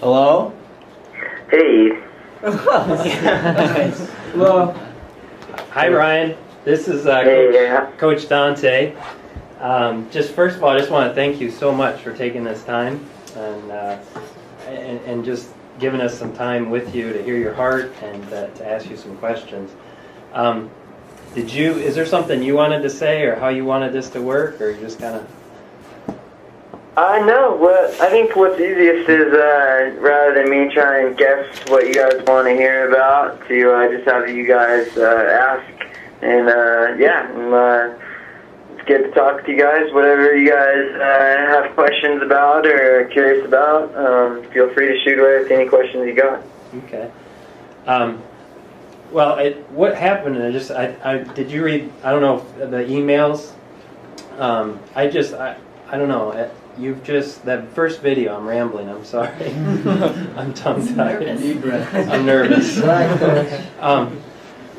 Hello? Hey. Hello. Hi, Ryan. This is Coach Dante. Just first of all, I just want to thank you so much for taking this time and just giving us some time with you to hear your heart and to ask you some questions. Is there something you wanted to say or how you wanted this to work, or you just kind of? No. I think what's easiest is rather than me trying to guess what you guys want to hear about, to just have you guys ask. And it's good to talk to you guys. Whatever you guys have questions about or are curious about, feel free to shoot away with any questions you got. Okay. What happened? Did you read? I don't know the emails. I don't know. That first video. I'm rambling. I'm sorry. I'm tongue-tied. I'm nervous.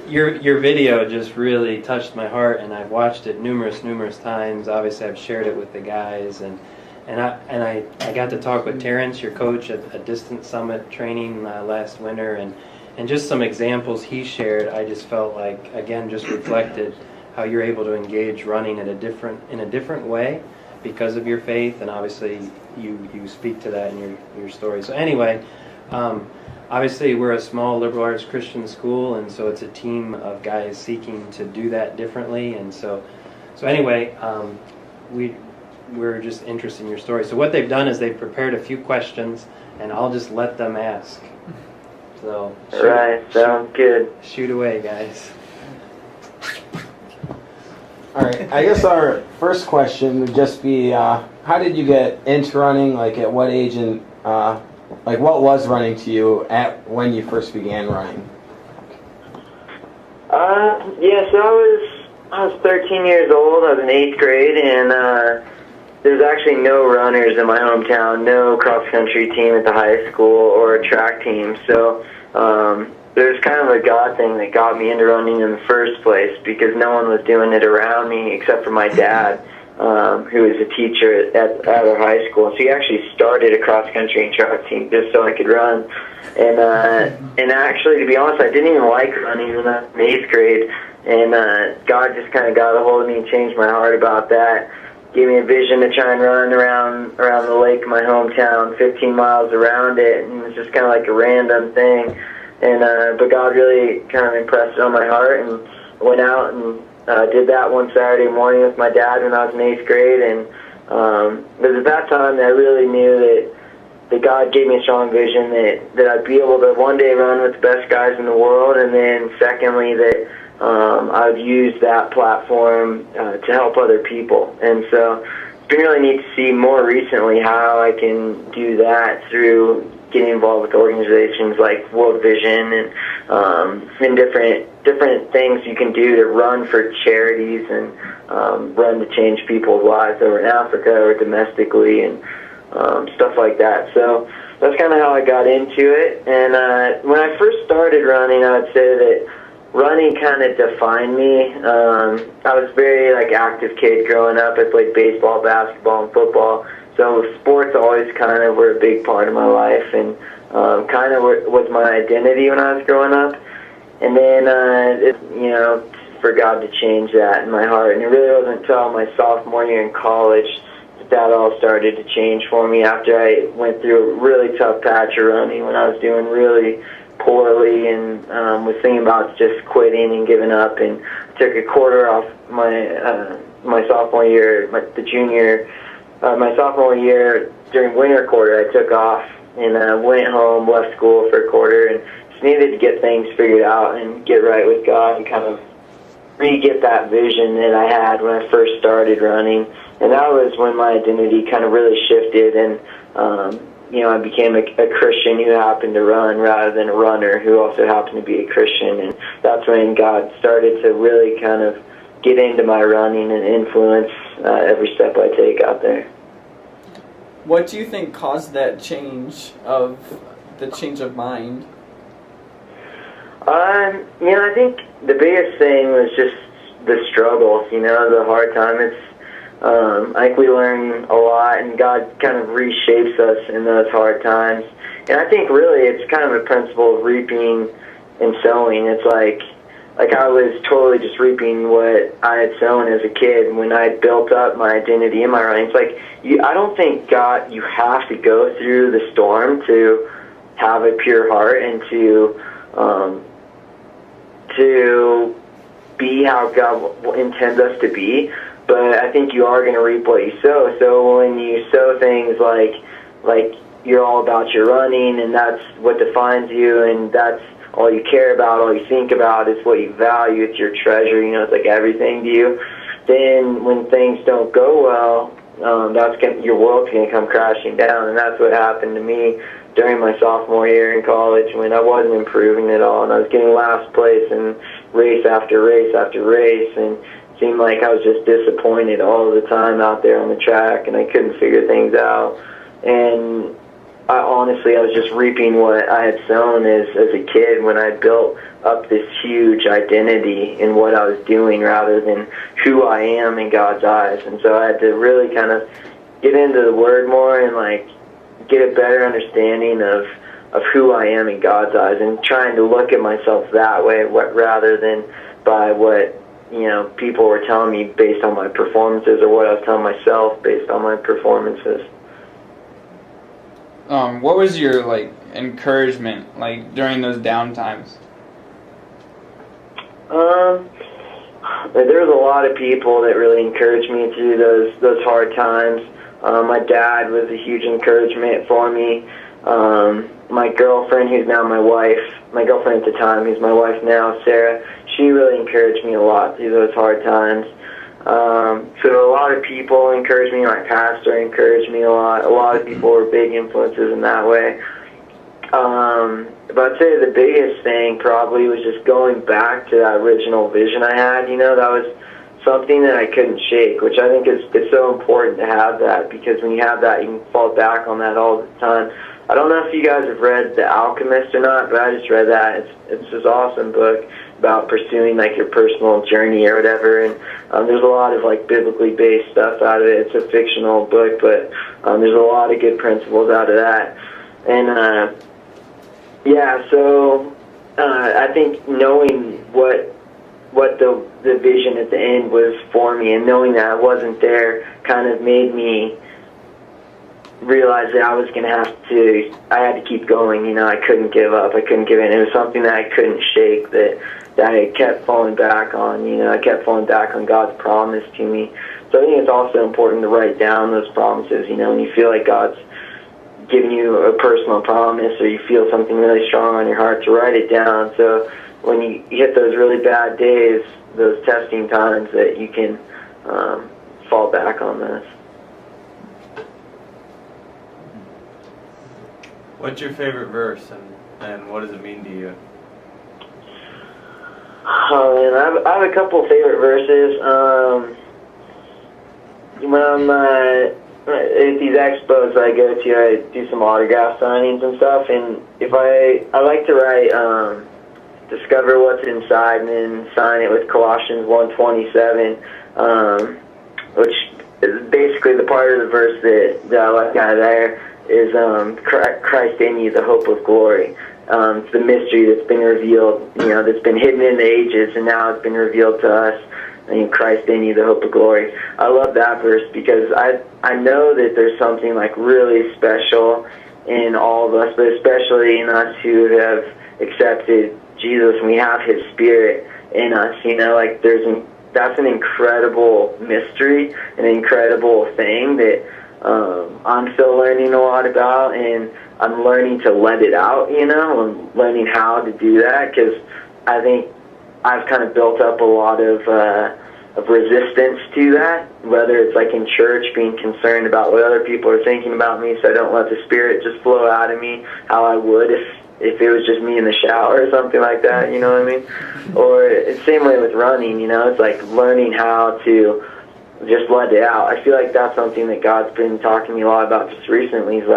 Your video just really touched my heart, and I've watched it numerous times. Obviously, I've shared it with the guys, and I got to talk with Terrence, your coach, at a Distance Summit training last winter, and just some examples he shared. I just felt like, again, just reflected how you're able to engage running in a different way because of your faith, and obviously you speak to that in your story. So anyway. Obviously, we're a small liberal arts Christian school, and so it's a team of guys seeking to do that differently. And so anyway, we're just interested in your story. So what they've done is they've prepared a few questions, and I'll just let them ask. So sounds good. Shoot away, guys. All right. I guess our first question would just be, how did you get into running? Like, at what age and what was running to you when you first began running? So I was 13 years old. I was in 8th grade, and there's actually no runners in my hometown, no cross-country team at the high school or a track team. So there's kind of a God thing that got me into running in the first place, because no one was doing it around me except for my dad. Who was a teacher at our high school. So he actually started a cross-country and track team just so I could run. And actually, to be honest, I didn't even like running when I was in 8th grade. And God just kind of got a hold of me and changed my heart about that. Gave me a vision to try and run around the lake in my hometown, 15 miles around it. And it was just kind of like a random thing. And but God really kind of impressed it on my heart, and went out and did that one Saturday morning with my dad when I was in 8th grade, and it was at that time that I really knew that God gave me a strong vision that I'd be able to one day run with the best guys in the world, and then secondly that I would use that platform to help other people. And so it's been really neat to see more recently how I can do that through getting involved with organizations like World Vision and different things you can do to run for charities and run to change people's lives over in Africa or domestically and stuff like that. So that's kind of how I got into it. And when I first started running, I would say that running kind of defined me. I was a very active kid growing up. I played baseball, basketball, and football. So sports always kind of were a big part of my life, and kind of was my identity when I was growing up. And then, for God to change that in my heart. And it really wasn't until my sophomore year in college that all started to change for me, after I went through a really tough patch of running when I was doing really poorly and was thinking about just quitting and giving up, and took a quarter off my sophomore year, my sophomore year during winter quarter. I took off and went home, left school for a quarter, and just needed to get things figured out and get right with God and kind of re-get that vision that I had when I first started running. And that was when my identity kind of really shifted, and I became a Christian who happened to run rather than a runner who also happened to be a Christian. And that's when God started to really kind of get into my running and influence every step I take out there. What do you think caused that change of mind? I think the biggest thing was just the struggles, the hard time. I think we learn a lot, and God kind of reshapes us in those hard times. And I think really it's kind of a principle of reaping and sowing. It's like I was totally just reaping what I had sown as a kid when I built up my identity in my running. It's like I don't think God, you have to go through the storm to have a pure heart and to be how God intends us to be. But I think you are going to reap what you sow. So when you sow things like you're all about your running, and that's what defines you, and that's all you care about, all you think about, is what you value, it's your treasure, it's like everything to you, then when things don't go well, your world's going to come crashing down. And that's what happened to me during my sophomore year in college, when I wasn't improving at all, and I was getting last place in race after race after race, and it seemed like I was just disappointed all the time out there on the track, and I couldn't figure things out. And I was just reaping what I had sown as a kid when I built up this huge identity in what I was doing rather than who I am in God's eyes. And so I had to really kind of get into the Word more and get a better understanding of who I am in God's eyes, and trying to look at myself that way rather than by what people were telling me based on my performances, or what I was telling myself based on my performances. What was your encouragement during those down times? There was a lot of people that really encouraged me through those hard times. My dad was a huge encouragement for me. My girlfriend, who's now my wife, my girlfriend at the time, who's my wife now, Sarah, she really encouraged me a lot through those hard times. So a lot of people encouraged me. My pastor encouraged me a lot. A lot of people were big influences in that way. But I'd say the biggest thing probably was just going back to that original vision I had. That was something that I couldn't shake, which I think is so important to have that, because when you have that, you can fall back on that all the time. I don't know if you guys have read The Alchemist or not, but I just read that. It's this awesome book about pursuing your personal journey or whatever, and there's a lot of biblically based stuff out of it. It's a fictional book, but there's a lot of good principles out of that. And so I think knowing what the vision at the end was for me, and knowing that I wasn't there, kind of made me realize that I had to keep going. I couldn't give up. I couldn't give in. It was something that I couldn't shake, that I kept falling back on. I kept falling back on God's promise to me. So I think it's also important to write down those promises. When you feel like God's giving you a personal promise, or you feel something really strong on your heart, to write it down. So when you hit those really bad days, those testing times, that you can fall back on this. What's your favorite verse, and what does it mean to you? I have a couple favorite verses. When I'm at these expos I go to, I do some autograph signings and stuff, and if I like to write discover what's inside and then sign it with Colossians 1:27, which is basically the part of the verse that I like out of there is Christ in you, the hope of glory. It's the mystery that's been revealed, that's been hidden in the ages, and now it's been revealed to us. Christ in you, the hope of glory. I love that verse because I know that there's something really special in all of us, but especially in us who have accepted Jesus, and we have His Spirit in us. That's an incredible mystery, an incredible thing that I'm still learning a lot about, and I'm learning to let it out. I'm learning how to do that, because I think I've kind of built up a lot of resistance to that, whether it's in church, being concerned about what other people are thinking about me, so I don't let the Spirit just flow out of me how I would if it was just me in the shower or something like that, you know what I mean? Or it's the same way with running, it's learning how to just let it out. I feel like that's something that God's been talking to me a lot about just recently. He's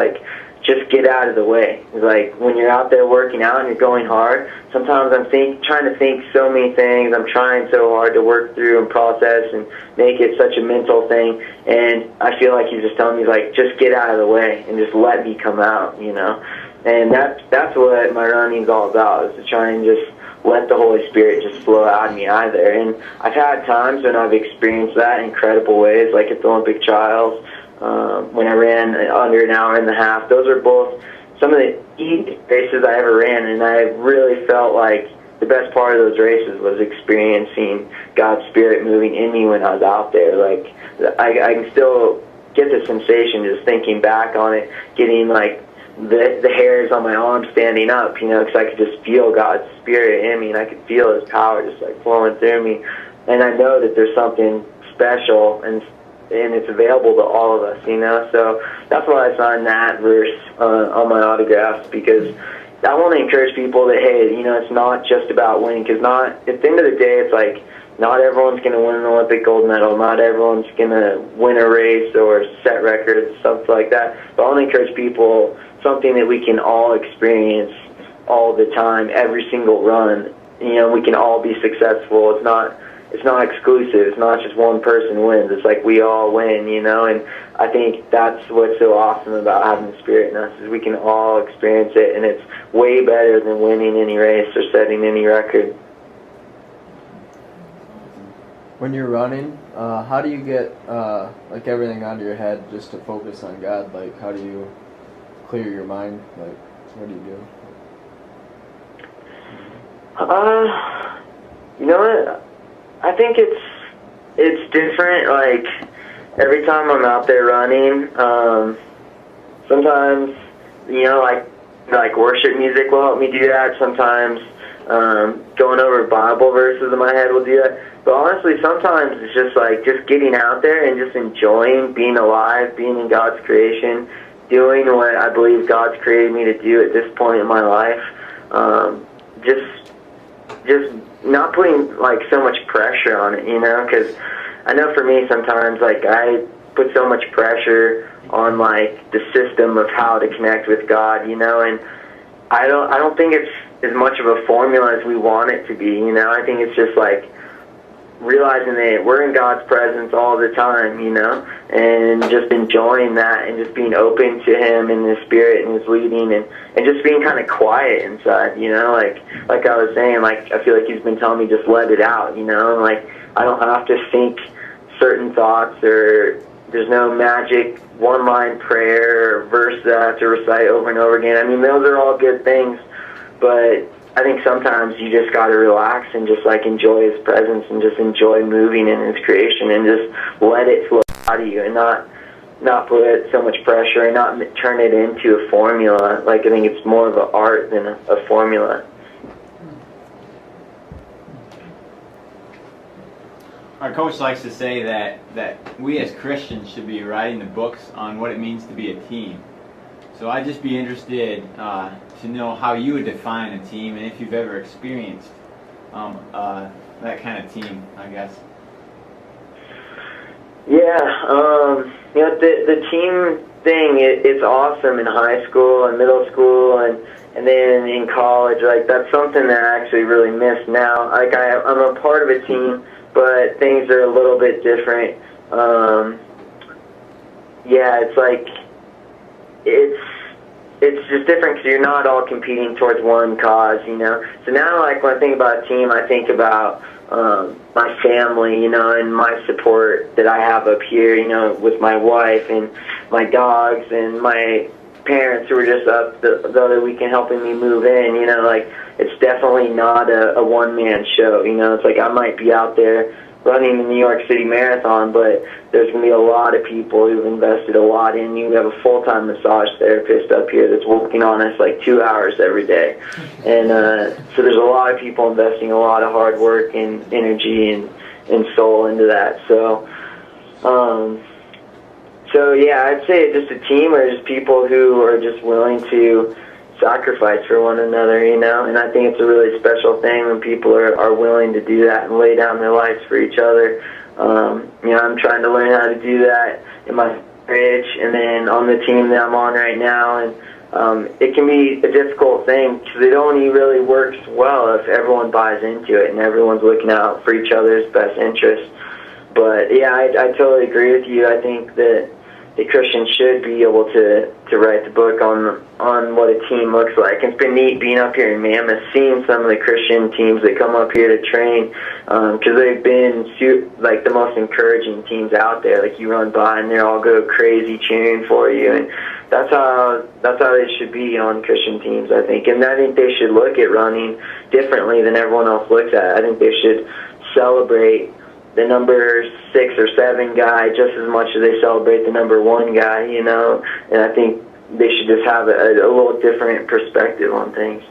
just get out of the way. It's like when you're out there working out and you're going hard, sometimes I'm trying to think so many things. I'm trying so hard to work through and process and make it such a mental thing. And I feel like he's just telling me, like, just get out of the way and just let me come out, you know. And that's what my running's all about, is to try and just let the Holy Spirit just flow out of me either. And I've had times when I've experienced that in incredible ways, like at the Olympic trials, when I ran under an hour and a half. Those are both some of the easiest races I ever ran, and I really felt like the best part of those races was experiencing God's Spirit moving in me when I was out there. Like, I can still get the sensation just thinking back on it, getting like the hairs on my arm standing up, you know, because I could just feel God's Spirit in me, and I could feel His power just like flowing through me. And I know that there's something special and it's available to all of us, you know. So that's why I signed that verse on my autographs, because I want to encourage people that, hey, you know, it's not just about winning, because at the end of the day, it's like not everyone's going to win an Olympic gold medal, not everyone's going to win a race or set records, something like that. But I want to encourage people something that we can all experience all the time, every single run. You know, we can all be successful. It's not exclusive. It's not just one person wins. It's like we all win, you know. And I think that's what's so awesome about having the Spirit in us, is we can all experience it, and it's way better than winning any race or setting any record. When you're running, how do you get like everything out of your head just to focus on God? Like, how do you clear your mind? Like, what do you do? You know what? I think it's different. Like, every time I'm out there running, sometimes, you know, like worship music will help me do that. Sometimes going over Bible verses in my head will do that. But honestly, sometimes it's just like just getting out there and just enjoying being alive, being in God's creation, doing what I believe God's created me to do at this point in my life. Just not putting like so much pressure on it, you know, because I know for me sometimes, like, I put so much pressure on like the system of how to connect with God, you know, and I don't think it's as much of a formula as we want it to be, you know. I think it's just like realizing that we're in God's presence all the time, you know, and just enjoying that and just being open to Him and His Spirit and His leading, and just being kind of quiet inside, you know, like I was saying, like, I feel like He's been telling me just let it out, you know, and like I don't have to think certain thoughts, or there's no magic one-line prayer or verse that I have to recite over and over again. I mean, those are all good things, but I think sometimes you just got to relax and just like enjoy His presence and just enjoy moving in His creation and just let it flow out of you, and not put so much pressure and not turn it into a formula. Like, I think it's more of an art than a formula. Our coach likes to say that we as Christians should be writing the books on what it means to be a team. So I'd just be interested to know how you would define a team, and if you've ever experienced that kind of team, I guess. Yeah, you know, the team thing, it's awesome in high school and middle school and then in college. Like, that's something that I actually really miss now. Like, I'm a part of a team, but things are a little bit different. Yeah, it's like, it's just different because you're not all competing towards one cause, you know. So now, like, when I think about a team, I think about my family, you know, and my support that I have up here, you know, with my wife and my dogs and my parents who were just up the other weekend helping me move in, you know. Like, it's definitely not a one-man show, you know. It's like I might be out there running the New York City Marathon, but there's going to be a lot of people who've invested a lot in you. We have a full-time massage therapist up here that's working on us like 2 hours every day. And so there's a lot of people investing a lot of hard work and energy and soul into that. So, yeah, I'd say just a team, or just people who are just willing to sacrifice for one another, you know. And I think it's a really special thing when people are willing to do that and lay down their lives for each other. You know, I'm trying to learn how to do that in my rich, and then on the team that I'm on right now, and it can be a difficult thing because it only really works well if everyone buys into it and everyone's looking out for each other's best interests. But yeah, I totally agree with you. I think that a Christian should be able to write the book on what a team looks like. It's been neat being up here in Mammoth, seeing some of the Christian teams that come up here to train, because they've been like the most encouraging teams out there. Like you run by and they all go crazy cheering for you, and that's how they should be on Christian teams, I think. And I think they should look at running differently than everyone else looks at it. I think they should celebrate the number 6 or 7 guy just as much as they celebrate the number 1 guy, you know. And I think they should just have a little different perspective on things.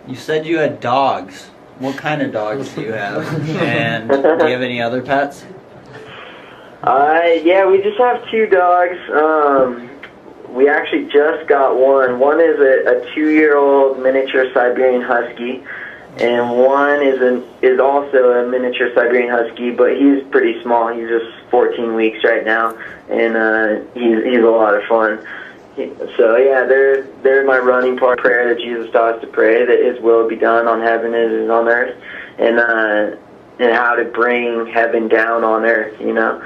You said you had dogs. What kind of dogs do you have? And do you have any other pets? Yeah, we just have 2 dogs. We actually just got one. One is a 2-year-old miniature Siberian Husky, and one is also a miniature Siberian Husky, but he's pretty small. He's just 14 weeks right now, and he's a lot of fun. So yeah, they're my running part. Prayer that Jesus taught us to pray, that His will be done on heaven as it is on earth, and how to bring heaven down on earth, you know.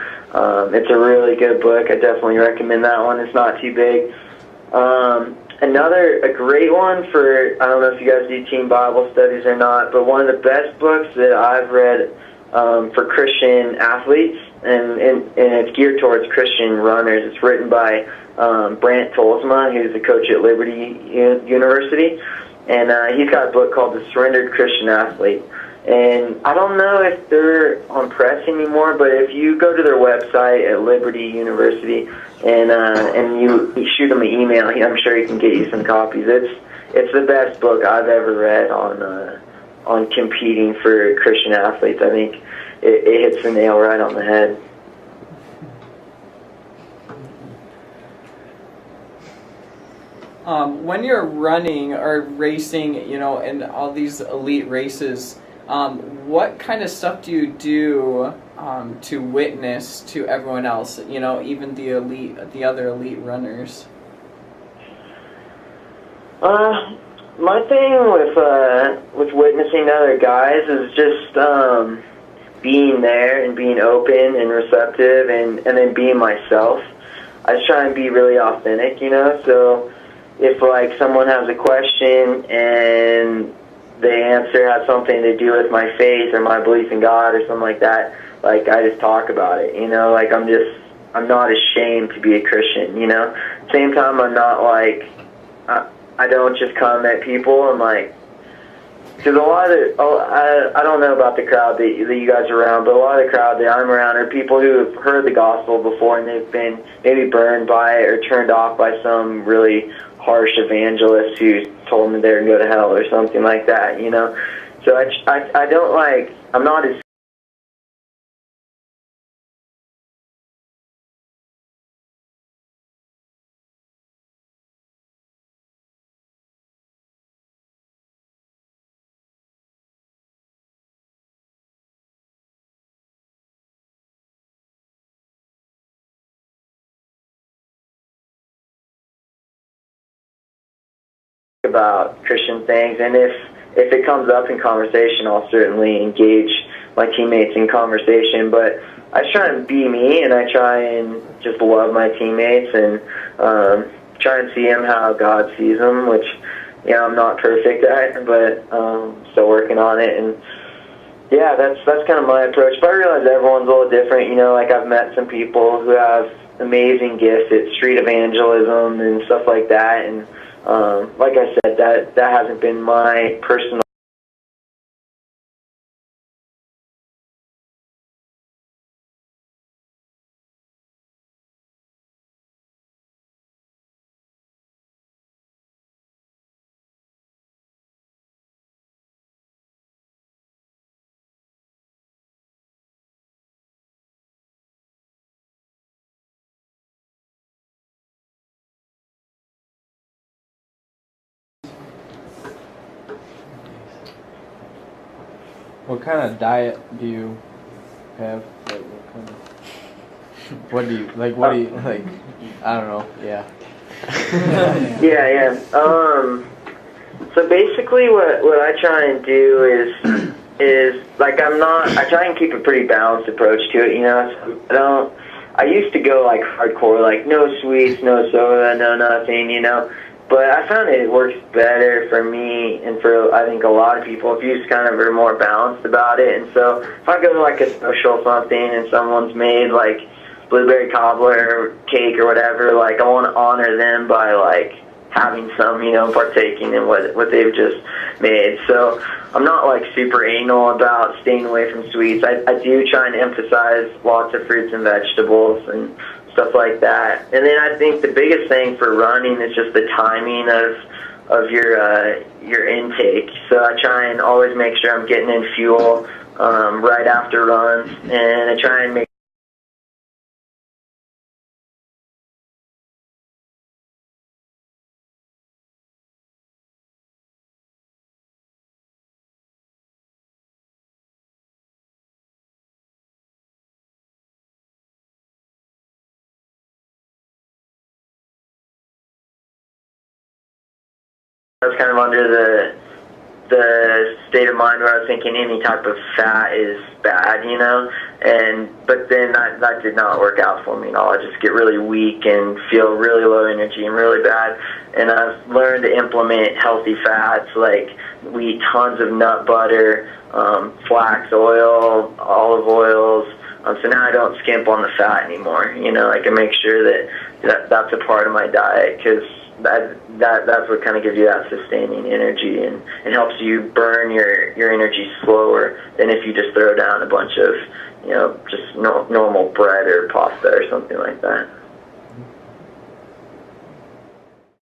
It's a really good book. I definitely recommend that one. It's not too big. A great one for, I don't know if you guys do teen Bible studies or not, but one of the best books that I've read for Christian athletes, and it's geared towards Christian runners. It's written by Brant Tolsma, who's the coach at Liberty University, and he's got a book called The Surrendered Christian Athlete. And I don't know if they're on press anymore, but if you go to their website at Liberty University and you shoot them an email, I'm sure he can get you some copies. It's the best book I've ever read on competing for Christian athletes. I think it hits the nail right on the head. When you're running or racing, you know, in all these elite races, what kind of stuff do you do to witness to everyone else? You know, even the other elite runners. My thing with witnessing to other guys is just being there and being open and receptive, and then being myself. I just try and be really authentic, you know. So if like someone has a question and the answer has something to do with my faith or my belief in God or something like that, like I just talk about it, you know. Like I'm not ashamed to be a Christian, you know. Same time, I'm not like I don't just come at people and like, because a lot of I don't know about the crowd that you guys are around, but a lot of the crowd that I'm around are people who have heard the gospel before and they've been maybe burned by it or turned off by some really harsh evangelist who told them they were going to go to hell or something like that, you know. So I don't like, I'm not as about Christian things, and if it comes up in conversation, I'll certainly engage my teammates in conversation. But I try and be me, and I try and just love my teammates and try and see them how God sees them, which, you know, I'm not perfect at, but still working on it. And yeah, that's kind of my approach. But I realize everyone's a little different, you know. Like I've met some people who have amazing gifts at street evangelism and stuff like that, and like I said, that hasn't been my personal What kind of diet do you have? Like, what kind of? What do you like? What do you like? I don't know. Yeah. Yeah. So basically, what I try and do is like I try and keep a pretty balanced approach to it. You know, so I used to go like hardcore, like no sweets, no soda, no nothing. You know. But I found it works better for me and for, I think, a lot of people if you just kind of are more balanced about it. And so if I go to like a social something and someone's made like blueberry cobbler or cake or whatever, like I want to honor them by like having some, you know, partaking in what they've just made. So I'm not like super anal about staying away from sweets. I do try and emphasize lots of fruits and vegetables and stuff like that. And then I think the biggest thing for running is just the timing of your intake. So I try and always make sure I'm getting in fuel right after runs, and I try and make I was kind of under the state of mind where I was thinking any type of fat is bad, you know, but then that did not work out for me at all. I just get really weak and feel really low energy and really bad. And I've learned to implement healthy fats, like we eat tons of nut butter, flax oil, olive oils. So now I don't skimp on the fat anymore. You know, I can make sure that's a part of my diet, because that's what kind of gives you that sustaining energy and helps you burn your energy slower than if you just throw down a bunch of, you know, just normal bread or pasta or something like that.